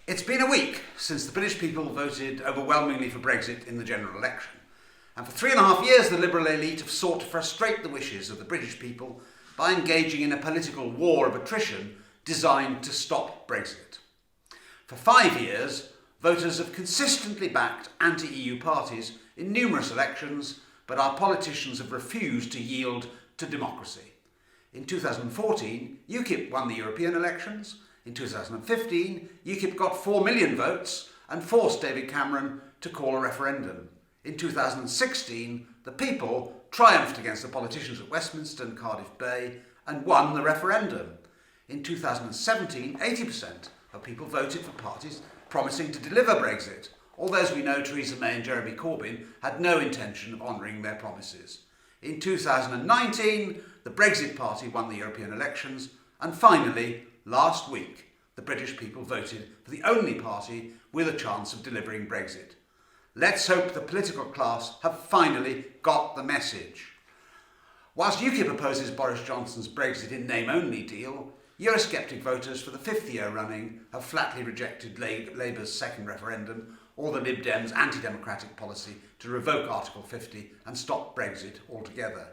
It's been a week since the British people voted overwhelmingly for Brexit in the general election. And for 3.5 years, the Liberal elite have sought to frustrate the wishes of the British people by engaging in a political war of attrition designed to stop Brexit. For 5 years, voters have consistently backed anti-EU parties in numerous elections, but our politicians have refused to yield to democracy. In 2014, UKIP won the European elections. In 2015, UKIP got 4 million votes and forced David Cameron to call a referendum. In 2016, the people triumphed against the politicians at Westminster and Cardiff Bay and won the referendum. In 2017, 80% of people voted for parties promising to deliver Brexit, although as we know Theresa May and Jeremy Corbyn had no intention of honouring their promises. In 2019, the Brexit Party won the European elections, and finally, last week, the British people voted for the only party with a chance of delivering Brexit. Let's hope the political class have finally got the message. Whilst UKIP opposes Boris Johnson's Brexit in name-only deal, Eurosceptic voters for the 5th year running have flatly rejected Labour's second referendum or the Lib Dems' anti-democratic policy to revoke Article 50 and stop Brexit altogether.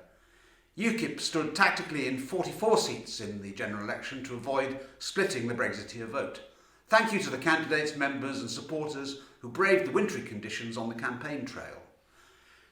UKIP stood tactically in 44 seats in the general election to avoid splitting the Brexiteer vote. Thank you to the candidates, members and supporters who braved the wintry conditions on the campaign trail.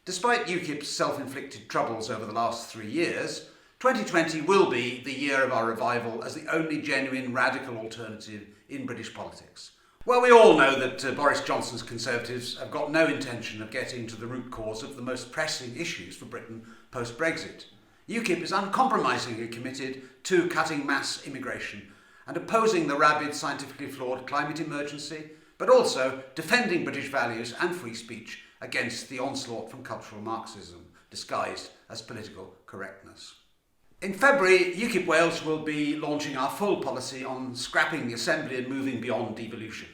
Despite UKIP's self-inflicted troubles over the last 3 years, 2020 will be the year of our revival as the only genuine radical alternative in British politics. Well, we all know that Boris Johnson's Conservatives have got no intention of getting to the root cause of the most pressing issues for Britain post-Brexit. UKIP is uncompromisingly committed to cutting mass immigration and opposing the rabid, scientifically flawed climate emergency, but also defending British values and free speech against the onslaught from cultural Marxism, disguised as political correctness. In February, UKIP Wales will be launching our full policy on scrapping the Assembly and moving beyond devolution.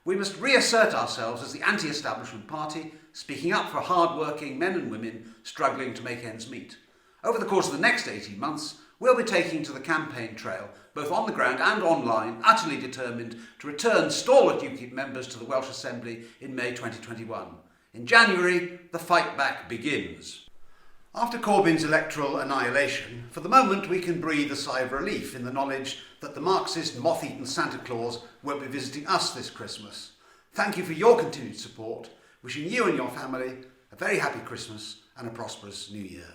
We must reassert ourselves as the anti-establishment party, speaking up for hard-working men and women struggling to make ends meet. Over the course of the next 18 months, we'll be taking to the campaign trail, both on the ground and online, utterly determined to return stalwart UKIP members to the Welsh Assembly in May 2021. In January, the fight back begins. After Corbyn's electoral annihilation, for the moment we can breathe a sigh of relief in the knowledge that the Marxist moth-eaten Santa Claus won't be visiting us this Christmas. Thank you for your continued support, wishing you and your family a very happy Christmas and a prosperous New Year.